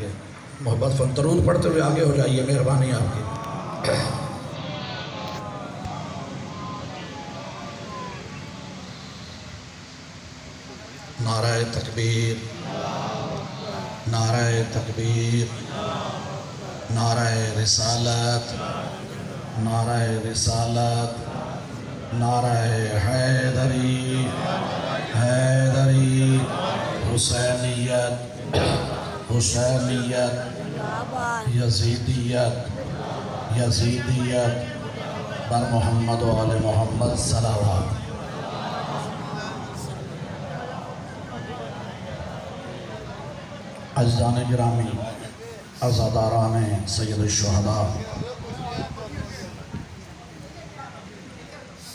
آئیے محبت درود پڑھتے ہوئے آگے ہو جائیے، مہربانی آپ کی۔ نعرہ تکبیر، نعرہ تکبیر، نعرہ رسالت، نعرہ رسالت، نعرہ حیدری، حیدری، حسینیت، حسینیت، یزیدیت، یزیدیت، بر محمد و آل محمد صلوات۔ عزیزان گرامی، عزاداران سید الشہداء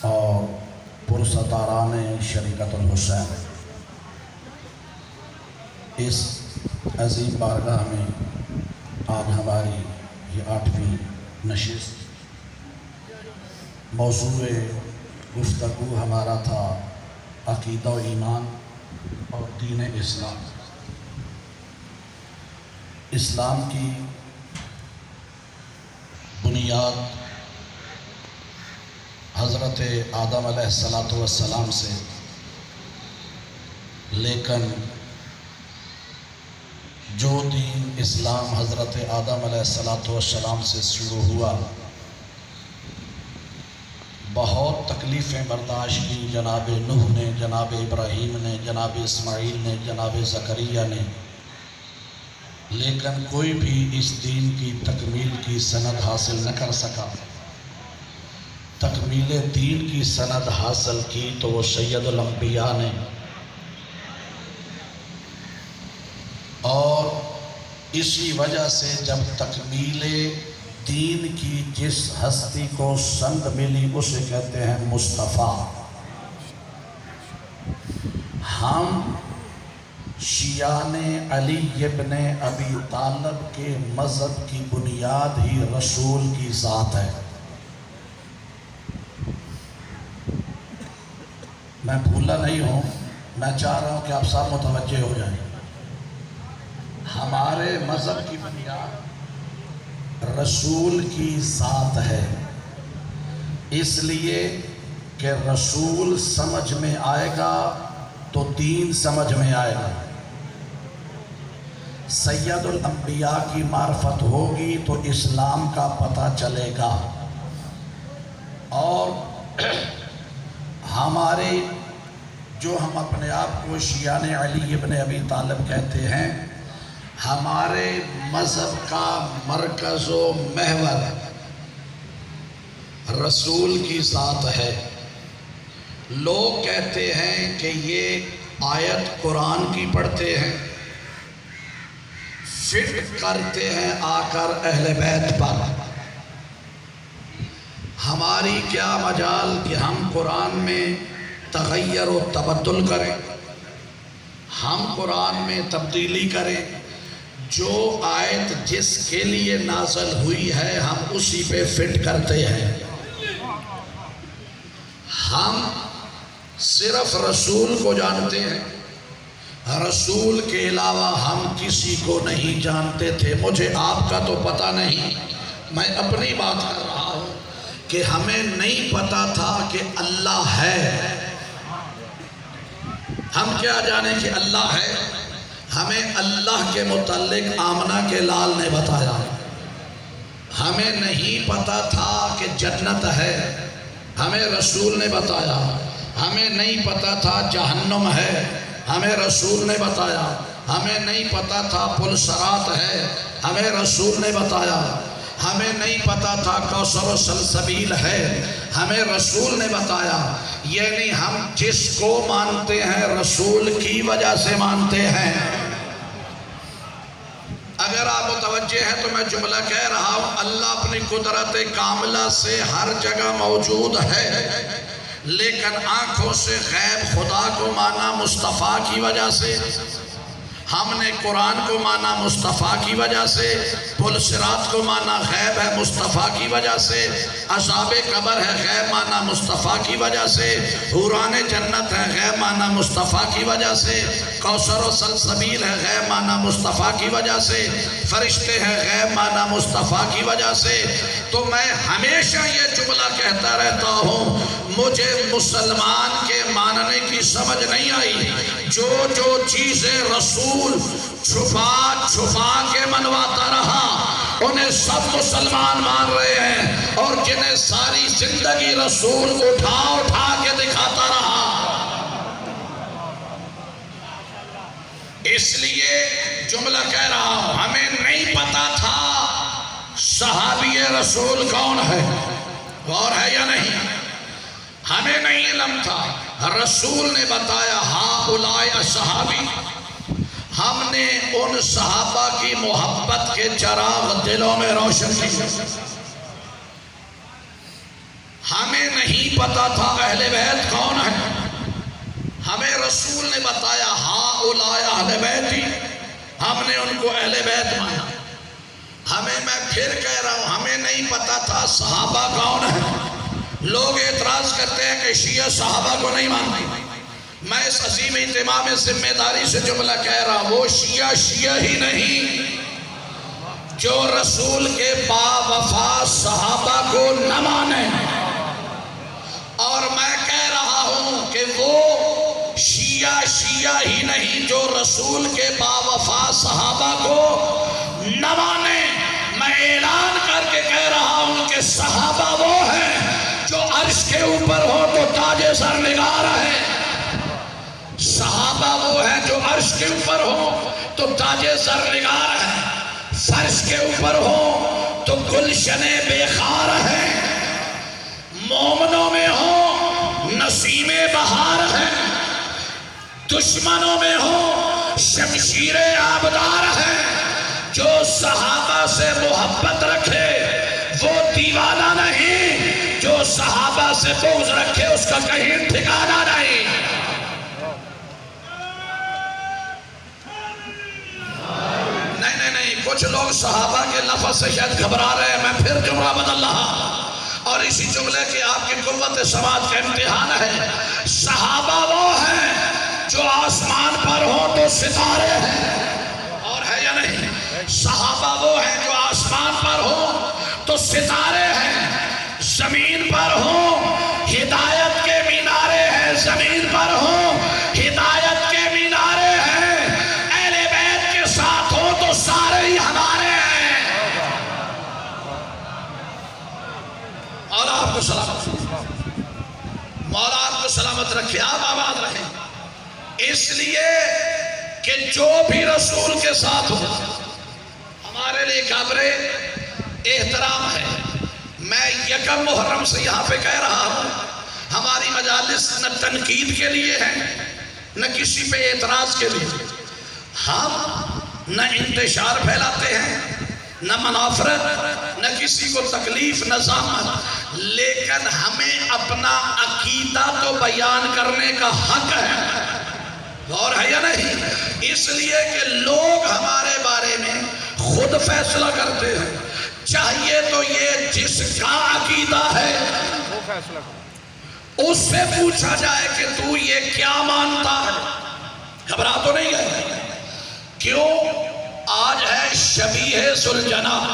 اور پرستاران شریعت الحسین، اس عظیم بارگاہ میں آج ہماری یہ 8ویں نشست، موضوع گفتگو ہمارا تھا عقیدہ و ایمان اور دین اسلام۔ اسلام کی بنیاد حضرت آدم علیہ السلام سے، لیکن جو دین اسلام حضرت آدم علیہ السلام سے شروع ہوا، بہت تکلیفیں برداشت کی جناب نوح نے، جناب ابراہیم نے، جناب اسماعیل نے، جناب زکریا نے، لیکن کوئی بھی اس دین کی تکمیل کی سند حاصل نہ کر سکا۔ تکمیل دین کی سند حاصل کی تو وہ سید الانبیاء نے، اور اسی وجہ سے جب تکمیل دین کی جس ہستی کو سند ملی اسے کہتے ہیں مصطفیٰ۔ ہم شیعان علی ابن ابی طالب کے مذہب کی بنیاد ہی رسول کی ذات ہے۔ میں بھولا نہیں ہوں، میں چاہ رہا ہوں کہ آپ سب متوجہ ہو جائیں۔ ہمارے مذہب کی بنیاد رسول کی ذات ہے، اس لیے کہ رسول سمجھ میں آئے گا تو دین سمجھ میں آئے گا۔ سید الانبیاء کی معرفت ہوگی تو اسلام کا پتہ چلے گا۔ اور ہمارے جو ہم اپنے آپ کو شیعان علی ابن ابی طالب کہتے ہیں، ہمارے مذہب کا مرکز و محور رسول کی ذات ہے۔ لوگ کہتے ہیں کہ یہ آیت قرآن کی پڑھتے ہیں، فٹ کرتے ہیں آ کر اہل بیت پر۔ ہماری کیا مجال کہ ہم قرآن میں تغیر و تبدل کریں، ہم قرآن میں تبدیلی کریں۔ جو آیت جس کے لیے نازل ہوئی ہے ہم اسی پہ فٹ کرتے ہیں۔ ہم صرف رسول کو جانتے ہیں، رسول کے علاوہ ہم کسی کو نہیں جانتے تھے۔ مجھے آپ کا تو پتہ نہیں، میں اپنی بات کر رہا ہوں کہ ہمیں نہیں پتا تھا کہ اللہ ہے۔ ہم کیا جانے کہ اللہ ہے؟ ہمیں اللہ کے متعلق آمنہ کے لال نے بتایا۔ ہمیں نہیں پتا تھا کہ جنت ہے، ہمیں رسول نے بتایا۔ ہمیں نہیں پتا تھا جہنم ہے، ہمیں رسول نے بتایا۔ ہمیں نہیں پتا تھا پل صراط ہے، ہمیں رسول نے بتایا۔ ہمیں نہیں پتا تھا کوثر و سلسبیل ہے، ہمیں رسول نے بتایا۔ یعنی ہم جس کو مانتے ہیں رسول کی وجہ سے مانتے ہیں۔ اگر آپ متوجہ ہیں تو میں جملہ کہہ رہا ہوں، اللہ اپنی قدرت کاملہ سے ہر جگہ موجود ہے، لیکن آنکھوں سے غیب خدا کو مانا مصطفیٰ کی وجہ سے۔ ہم نے قرآن کو مانا مصطفیٰ کی وجہ سے، پل صراط کو مانا غیب ہے مصطفیٰ کی وجہ سے، عذاب قبر ہے غیب مانا مصطفیٰ کی وجہ سے، حوران جنت ہے غیب مانا مصطفیٰ کی وجہ سے، کوثر و سلسبیل ہے غیب مانا مصطفیٰ کی وجہ سے، فرشتے ہیں غیب مانا مصطفیٰ کی وجہ سے۔ تو میں ہمیشہ یہ جملہ کہتا رہتا ہوں، مجھے مسلمان کے ماننے کی سمجھ نہیں آئی، جو چیزیں رسول چھپا کے منواتا رہا انہیں سب مسلمان مان رہے ہیں، اور جنہیں ساری زندگی رسول اٹھا کے دکھاتا رہا۔ اس لیے جملہ کہہ رہا ہوں، ہمیں نہیں پتا تھا صحابی رسول کون ہے، غور ہے یا نہیں؟ ہمیں نہیں علم تھا، رسول نے بتایا ہؤلاء اصحابی۔ ہم نے ان صحابہ کی محبت کے چراغ دلوں میں روشن کیے۔ ہمیں نہیں پتا تھا اہل بیت کون ہے، ہمیں رسول نے بتایا ہؤلاء اہل بیتی، ہم نے ان کو اہل بیت مانا۔ ہمیں، میں پھر کہہ رہا ہوں، ہمیں نہیں پتا تھا صحابہ کون ہے۔ لوگ اعتراض کرتے ہیں کہ شیعہ صحابہ کو نہیں مانتے۔ میں اس عظیم اہتمام ذمہ داری سے جملہ کہہ رہا ہوں، وہ شیعہ ہی نہیں جو رسول کے باوفا صحابہ کو نہ مانے، اور میں کہہ رہا ہوں کہ وہ شیعہ ہی نہیں جو رسول کے باوفا صحابہ کو نہ مانے۔ میں اعلان کر کے کہہ رہا ہوں کہ صحابہ وہ ہیں جو عرش کے اوپر ہو تو تاج سر نگار ہے، صحابہ وہ ہیں جو عرش کے اوپر ہو تو تاج سر نگار ہے، فرش کے اوپر ہو تو گلشن بے خار ہے، مومنوں میں ہو نسیم بہار ہے، دشمنوں میں ہو شمشیر آبدار ہے۔ جو صحابہ سے محبت رکھے وہ دیوانہ نہیں، جو صحابہ سے بغض رکھے اس کا کہیں ٹھکانہ نہیں۔ نہیں، کچھ لوگ صحابہ کے لفظ سے شاید گھبرا رہے ہیں، میں پھر جملہ بدل رہا، اور اسی جملے کی آپ کی قوت سماعت کا امتحان ہے۔ صحابہ وہ ہیں جو آسمان پر ہو تو ستارے ہیں، اور ہے یا نہیں؟ صحابہ وہ ہیں جو آسمان پر ہو تو ستارے ہیں، زمین پر ہو ہدایت کے مینارے ہیں، زمین پر ہو ہدایت کے مینارے ہیں، اہل بیت کے ساتھ ہو تو سارے ہی ہمارے ہیں۔ مولا آپ کو سلامت، مولا آپ کو سلامت رکھے، آپ آباد رہیں۔ اس لیے کہ جو بھی رسول کے ساتھ ہو ہمارے لیے قابل احترام ہے۔ میں یکم محرم سے یہاں پہ کہہ رہا ہوں، ہماری مجالس نہ تنقید کے لیے ہے نہ کسی پہ اعتراض کے لیے، ہم نہ انتشار پھیلاتے ہیں نہ منافرت، نہ کسی کو تکلیف نہ زحمت، لیکن ہمیں اپنا عقیدہ تو بیان کرنے کا حق ہے، اور ہے یا نہیں؟ اس لیے کہ لوگ ہمارے بارے میں خود فیصلہ کرتے ہیں، چاہیے تو یہ جس کا عقیدہ ہے اس سے پوچھا جائے کہ تو یہ کیا مانتا ہے۔ گھبرا تو نہیں گئے؟ کیوں؟ آج ہے شبیہ ذوالجناح،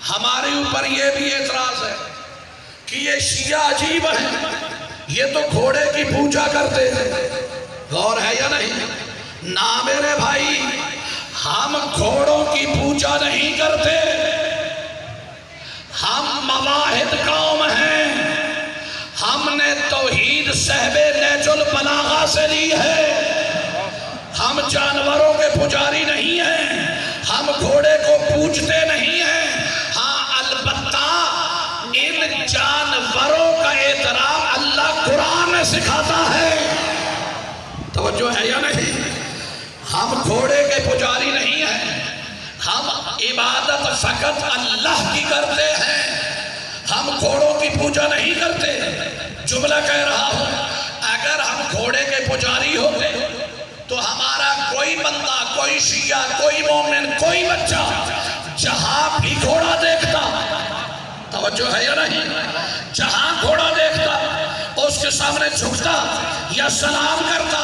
ہمارے اوپر یہ بھی اعتراض ہے کہ یہ شیعہ عجیب ہے، یہ تو گھوڑے کی پوجا کرتے ہیں، غور ہے یا نہیں؟ نہ میرے بھائی، ہم گھوڑوں کی پوجا نہیں کرتے، ہم مواحد قوم ہیں، ہم نے توحید صحب نہج البلاغہ سے لی ہے، ہم جانوروں کے پجاری نہیں ہیں، ہم گھوڑے کو پوجتے نہیں ہیں۔ ہاں البتہ ان جانوروں کا احترام اللہ قرآن میں سکھاتا ہے، توجہ ہے یا نہیں؟ ہم گھوڑے کے پجاری نہیں ہیں، ہم عبادت فقط اللہ کی کرتے ہیں، ہم گھوڑوں کی پوجا نہیں کرتے۔ جملہ کہہ رہا ہوں، اگر ہم گھوڑے کے پجاری ہوتے تو ہمارا ہمارا کوئی بندہ، کوئی شیعہ، کوئی مومن، کوئی بچہ جہاں بھی گھوڑا دیکھتا، توجہ ہے یا نہیں، جہاں گھوڑا دیکھتا اس کے سامنے جھکتا یا سلام کرتا.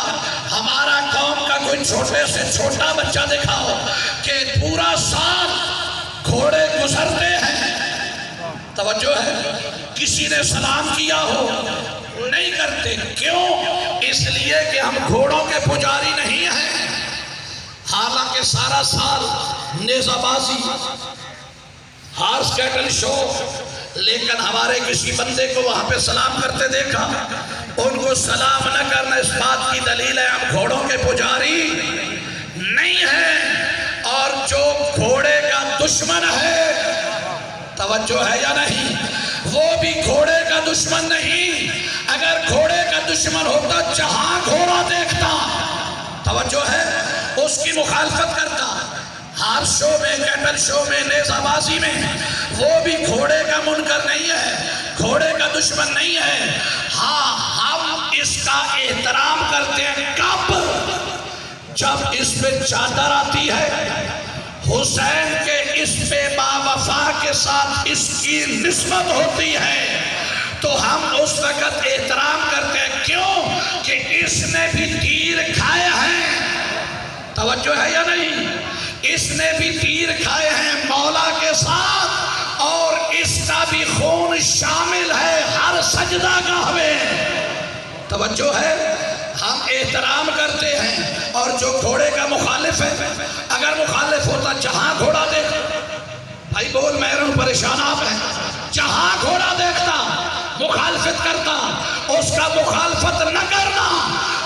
ہمارا قوم کا کوئی چھوٹے سے چھوٹا بچہ دکھاؤ کہ پورا سال گھوڑے گزرتے ہیں، توجہ ہے، کسی نے سلام کیا ہو نہیں کرتے. کیوں؟ اس لیے کہ ہم گھوڑوں کے پجاری نہیں ہیں. حالانکہ سارا سال نیزہ بازی، ہارس کیٹل شو، لیکن ہمارے کسی بندے کو وہاں پہ سلام کرتے دیکھا. ان کو سلام نہ کرنا اس بات کی دلیل ہے ہم گھوڑوں کے پجاری نہیں ہیں. اور جو گھوڑے کا دشمن ہے، توجہ ہے یا نہیں، وہ بھی گھوڑے کا دشمن نہیں. اگر گھوڑے کا دشمن ہوتا جہاں گھوڑا دیکھتا، توجہ ہے، اس کی مخالفت کرتا. ہارس شو میں، کیٹل شو میں، نیزہ بازی میں، وہ بھی گھوڑے کا منکر نہیں ہے، گھوڑے کا دشمن نہیں ہے. ہاں، ہم اس کا احترام کرتے ہیں کب؟ جب اس پہ چادر آتی ہے، حسین کے اس پہ باوفا کے ساتھ اس کی نسبت ہوتی ہے، تو ہم اس وقت احترام کرتے ہیں. کیوں؟ کہ اس نے بھی تیر کھائے ہیں، توجہ ہے یا نہیں، اس نے بھی تیر کھائے ہیں مولا کے ساتھ، اور اس کا بھی خون شامل ہے ہر سجدہ گاہ میں. توجہ ہے، ہم احترام کرتے ہیں. اور جو گھوڑے کا مخالف ہے، اگر مخالف ہوتا جہاں گھوڑا دیکھتا، بھائی بول میں رہوں، پریشان آپ ہیں، جہاں گھوڑا دیکھتا مخالفت کرتا. اس کا مخالفت نہ کرنا،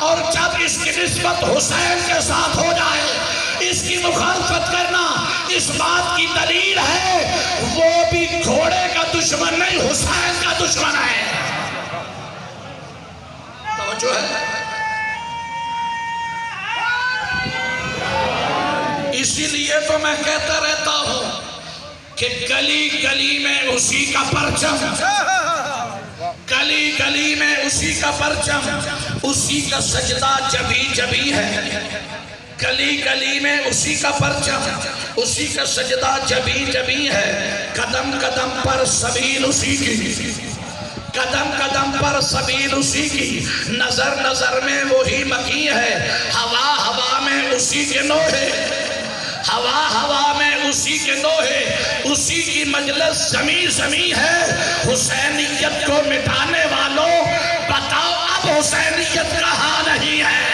اور جب اس کی نسبت حسین کے ساتھ ہو جائے اس کی مخالفت کرنا، اس بات کی دلیل ہے وہ بھی گھوڑے کا دشمن نہیں، حسین کا دشمن ہے. توجہ ہے. اسی لیے تو میں کہتا رہتا ہوں کہ گلی گلی میں اسی کا پرچم، گلی گلی میں اسی کا پرچم، اسی کا سجدہ جبھی جبھی ہے. گلی گلی میں اسی کا پرچم، اسی کا سجدہ جبھی جبھی ہے. قدم قدم پر سبیل اسی کی، قدم قدم پر سبیل اسی کی، نظر نظر میں وہی مکی ہے. ہوا ہوا میں اسی کے نوحے، ہوا ہوا میں اسی کے نوحے، اسی کی مجلس زمیں زمیں ہے. حسینیت کو مٹانے والوں بتاؤ اب حسینیت کہاں نہیں ہے؟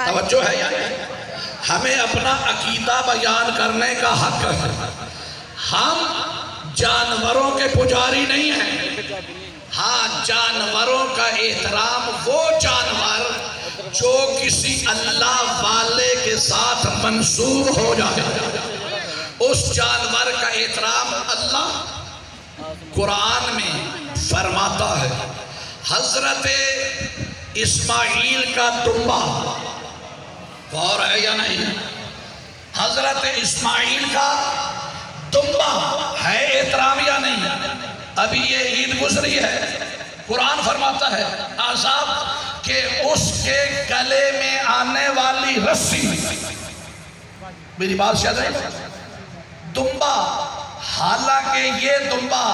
توجہ ہے یا نہیں؟ ہمیں اپنا عقیدہ بیان کرنے کا حق ہے. ہم جانوروں کے پجاری نہیں ہیں. ہاں، جانوروں کا احترام وہ جانور جو کسی اللہ والے کے ساتھ منسوب ہو جائے، اس جانور کا احترام اللہ قرآن میں فرماتا ہے. حضرت اسماعیل کا دمبا، غور ہے یا نہیں، حضرت اسماعیل کا دمبا ہے احترام یا نہیں؟ ابھی یہ عید گزری ہے، قرآن فرماتا ہے احزاب کہ اس کے گلے میں آنے والی رسی، میری بات شاید ہے، دمبا. حالانکہ یہ دمبا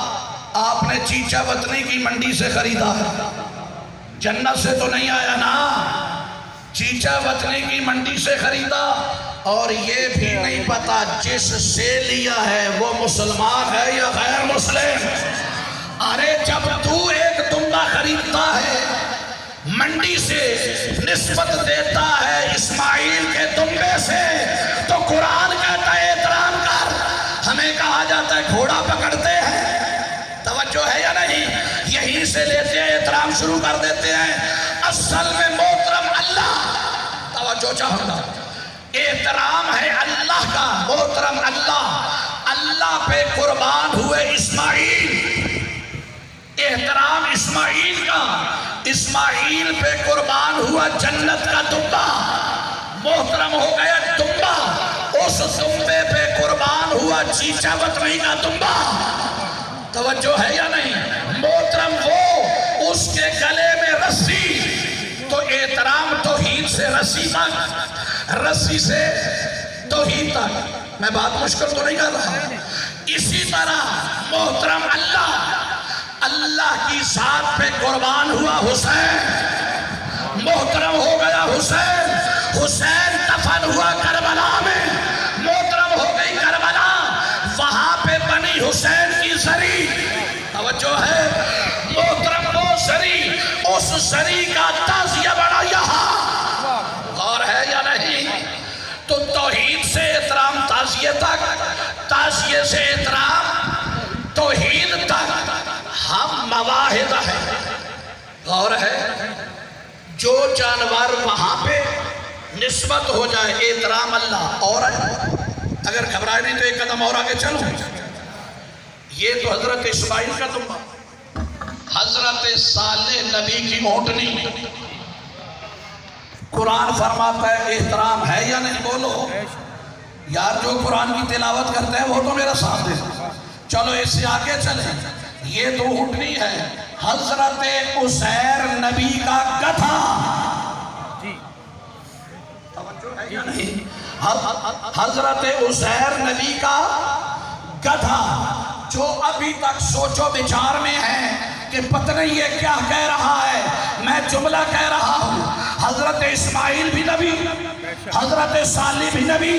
آپ نے چیچا وطنی کی منڈی سے خریدا ہے، جنت سے تو نہیں آیا نا، چیچا وطنی کی منڈی سے خریدا. اور یہ بھی نہیں پتا جس سے لیا ہے وہ مسلمان ہے یا غیر مسلم. ارے جب تو ایک دمبا خریدتا ہے منڈی سے، نسبت دیتا ہے اسماعیل کے دمبے سے، تو قرآن کہتا ہے احترام کر. ہمیں کہا جاتا ہے گھوڑا پکڑتے ہیں، توجہ ہے یا نہیں، یہیں سے لیتے ہیں، احترام شروع کر دیتے ہیں. اصل میں محترم اللہ، توجہ چاہوں گا، احترام ہے اللہ کا، محترم اللہ. اللہ پہ قربان ہوئے اسماعیل، احترام اسماعیل کا. اسماعیل پہ قربان ہوا جنت کا دمبا، محترم ہو گیا دمبا. اس دمبے پہ قربان ہوا چیچا وطنی کا دمبا. توجہ ہے یا نہیں؟ محترم وہ اس کے گلے میں رسی، تو احترام توحید سے رسی تک، رسی سے توحید تک. میں بات مشکل تو نہیں کر رہا. اسی طرح محترم اللہ کی ذات پہ قربان ہوا حسین، محترم ہو گیا حسین. حسین دفن ہوا کربلا میں، محترم ہو گئی کربلا. وہاں پہ بنی حسین کی زری. توجہ ہے محترم، وہ زری، اس زری کا تعزیہ بڑا یہاں. غور ہے یا نہیں؟ تو توحید سے احترام تعزیہ تک، تعزیہ سے احترام توحید تک. ہم مواحد ہیں. غور ہے، جو جانور وہاں پہ نسبت ہو جائے احترام اللہ. اور اگر گھبرائے نہیں تو ایک قدم اور آگے چلو. یہ تو حضرت اسماعیل کا دمبا، حضرت صالح نبی کی اونٹنی. قرآن فرماتا ہے احترام ہے یا نہیں؟ بولو یار، جو قرآن کی تلاوت کرتے ہیں وہ تو میرا ساتھ دے. چلو اس سے آگے چلیں. یہ تو اونٹنی ہے، حضرت عزیر نبی کا گدھا. حضرت عزیر نبی کا گدھا، جو ابھی تک سوچو بچار میں ہے کہ پتہ نہیں یہ کیا کہہ رہا ہے. میں جملہ کہہ رہا ہوں. حضرت اسماعیل بھی نبی، حضرت صالح بھی نبی،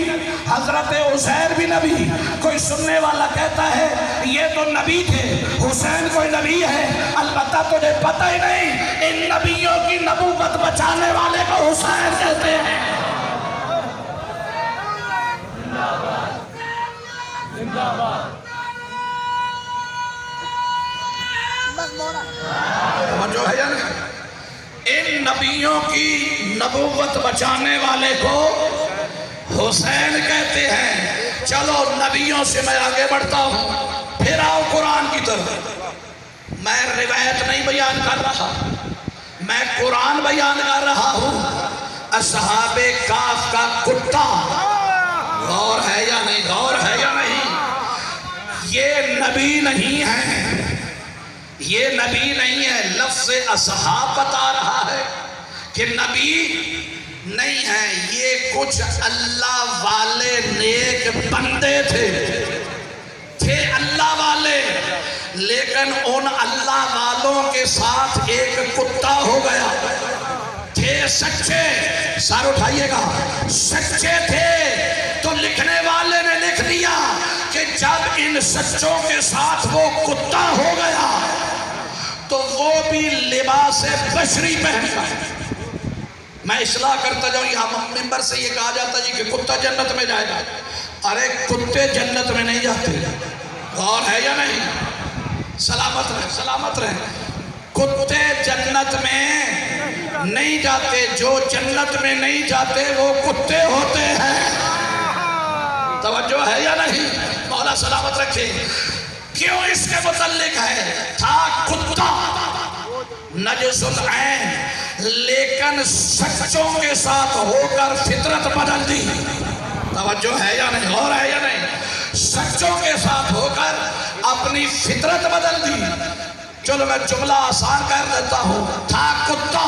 حضرت عزیر بھی نبی. کوئی سننے والا کہتا ہے یہ تو نبی تھے، حسین کوئی نبی ہے. البتہ تجھے پتہ ہی نہیں ان نبیوں کی نبوت بچانے والے کو حسین کہتے ہیں. جو ہے ان نبیوں کی نبوت بچانے والے کو حسین کہتے ہیں. چلو نبیوں سے میں آگے بڑھتا ہوں. پھر آؤ قرآن کی طرف. میں روایت نہیں بیان کر رہا، میں قرآن بیان کر رہا ہوں. اصحاب کاف کا کتا. غور ہے یا نہیں؟ غور ہے یا نہیں؟ یہ نبی نہیں ہے، یہ نبی نہیں ہے. لفظ اصحاب بتا رہا ہے کہ نبی نہیں ہے. یہ کچھ اللہ والے نیک بندے تھے اللہ والے، لیکن ان اللہ والوں کے ساتھ ایک کتا ہو گیا. تھے سچے، سر اٹھائیے گا، سچے تھے. تو لکھنے والے نے لکھ دیا کہ جب ان سچوں کے ساتھ وہ کتا ہو گیا تو وہ بھی لباس بشری پہن گئے. میں اصلاح کرتا جاؤں. یہاں ممبر سے یہ کہا جاتا جی کہ کتا جنت میں جائے گا. ارے کتے جنت میں نہیں جاتے. غور ہے یا نہیں؟ سلامت رہیں، سلامت رہیں. کتے جنت میں نہیں جاتے. جو جنت میں نہیں جاتے وہ کتے ہوتے ہیں. توجہ ہے یا نہیں؟ مولا سلامت رکھے. کیوں اس کے متعلق ہے؟ تھا کتا نجس العین، لیکن سچوں کے ساتھ ہو کر فطرت بدل دی. توجہ ہے یا نہیں؟ غور ہے یا نہیں؟ سچوں کے ساتھ ہو کر اپنی فطرت بدل دی. چلو میں جملہ آسان کر دیتا ہوں. تھا کتا،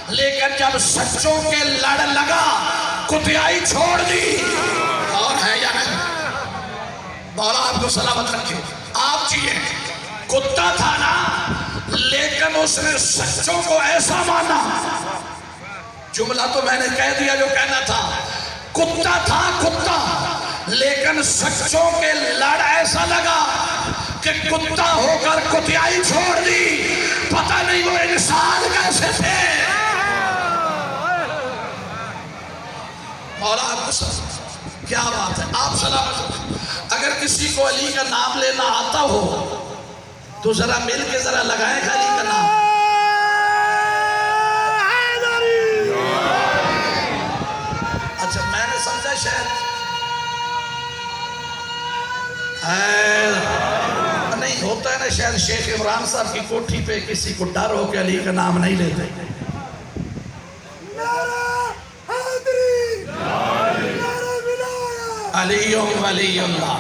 لیکن جب سچوں کے لڑ لگا کتیائی چھوڑ دی. اور ہے یا نہیں؟ مولا آپ کو سلامت رکھے. آپ جیئے کتا تھا نا، لیکن اس نے سچوں کو ایسا مانا. جملہ تو میں نے کہہ دیا جو کہنا تھا. کتا تھا کتا، لیکن سچوں کے لڑ ایسا لگا کہ کتا ہو کر کتیائی چھوڑ دی. پتہ نہیں وہ انسان کیسے تھے. مولا آپ کو سلامت. کیا بات ہے، آپ سلامت. اگر کسی کو علی کا نام لینا آتا ہو تو ذرا مل کے ذرا لگائیں علی کا نام. اچھا میں نے سمجھا شاید نہیں ہوتا ہے نا، شاید شیخ عمران صاحب کی کوٹھی پہ کسی کو ڈر ہو کہ علی کا نام نہیں لیتے. علی ولی اللہ،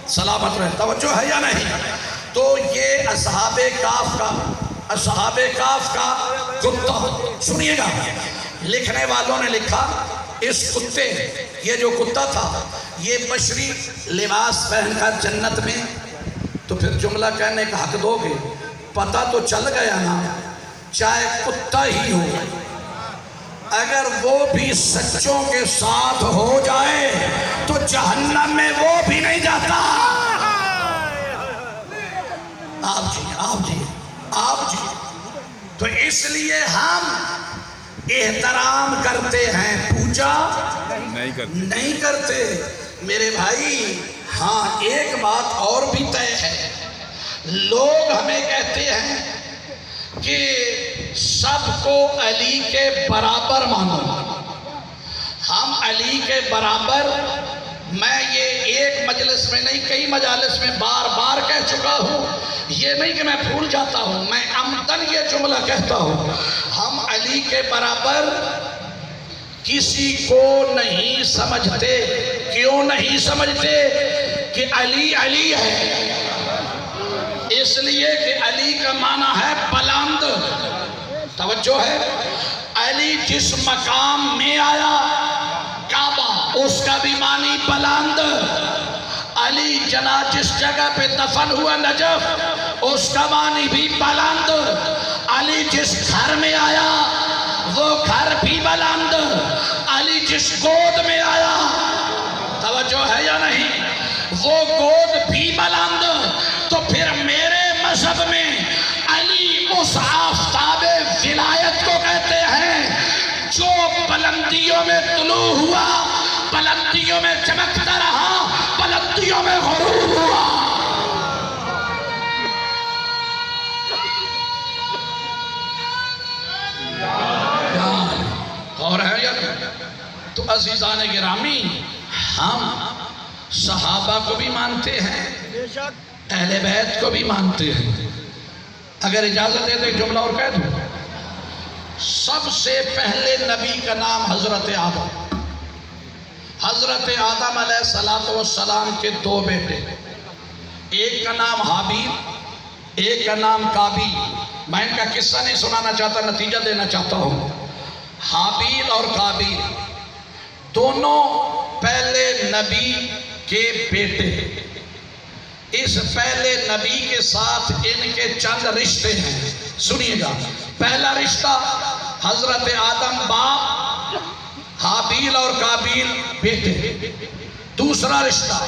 سلامت رہے، توجہ ہے یا نہیں؟ تو یہ اصحاب کاف کا کتا، سنیے گا، لکھنے والوں نے لکھا اس کتے، یہ جو کتا تھا یہ بشری لباس پہن کر جنت میں، تو پھر جملہ کہنے کا حق دو گے، پتہ تو چل گیا نا، چاہے کتا ہی ہو، اگر وہ بھی سچوں کے ساتھ ہو جائے تو جہنم میں وہ بھی نہیں جاتا۔ آپ جی تو اس لیے ہم احترام کرتے ہیں، پوجا نہیں کرتے میرے بھائی۔ ہاں ایک بات اور بھی طے ہے، لوگ ہمیں کہتے ہیں کہ سب کو علی کے برابر مانو، ہم علی کے برابر، میں یہ ایک مجلس میں نہیں کئی مجالس میں بار بار کہہ چکا ہوں، یہ نہیں کہ میں بھول جاتا ہوں، میں عمدن یہ جملہ کہتا ہوں، ہم علی کے برابر کسی کو نہیں سمجھتے۔ کیوں نہیں سمجھتے؟ کہ علی علی ہے، اس لیے کہ علی کا معنی ہے بلند، توجہ ہے، علی جس مقام میں آیا کعبہ، اس کا بھی معنی بلند، علی جس جگہ پہ دفن ہوا نجف، اس کا معنی بھی بلند، علی جس گھر میں آیا وہ گھر بھی بلند، علی جس گود میں آیا، توجہ ہے یا نہیں، وہ گود بھی بلند۔ تو پھر میرے مذہب میں علی اس آفتاب ولایت کو کہتے ہیں جو بلندیوں میں طلوع ہوا، بلندیوں میں چمکتا رہا، بلندیوں میں غروب ہوا۔ اور ہے یا تو عزیزان گرامی، ہم صحابہ کو بھی مانتے ہیں، اہل بیت کو بھی مانتے ہیں۔ اگر اجازت دے تو ایک جملہ اور کہہ دوں، سب سے پہلے نبی کا نام حضرت آدم، حضرت آدم علیہ السلام کے دو بیٹے، ایک کا نام حابیل، ایک کا نام قابیل۔ میں ان کا قصہ نہیں سنانا چاہتا، نتیجہ دینا چاہتا ہوں۔ حابیل اور قابیل دونوں پہلے نبی کے بیٹے، اس پہلے نبی کے ساتھ ان کے چند رشتے ہیں، سنیے گا۔ پہلا رشتہ حضرت آدم باپ، حابیل اور قابیل بیٹے۔ دوسرا رشتہ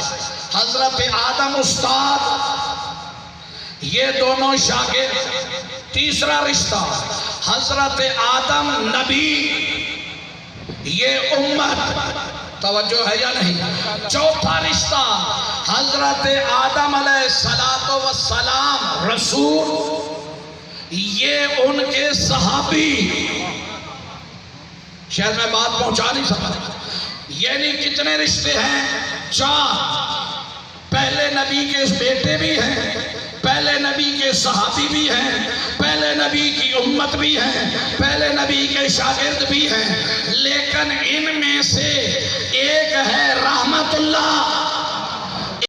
حضرت آدم استاد، یہ دونوں شاگرد۔ تیسرا رشتہ حضرت آدم نبی، یہ امت، توجہ ہے یا نہیں۔ چوتھا رشتہ حضرت آدم علیہ السلام رسول، یہ ان کے صحابی۔ شاید میں بات پہنچا نہیں سکتا، یعنی کتنے رشتے ہیں؟ 4۔ پہلے نبی کے بیٹے بھی ہیں، پہلے نبی کے صحابی بھی ہیں، پہلے نبی کی امت بھی ہیں، پہلے نبی کے شاگرد بھی ہیں، لیکن ان میں سے ایک ہے رحمت اللہ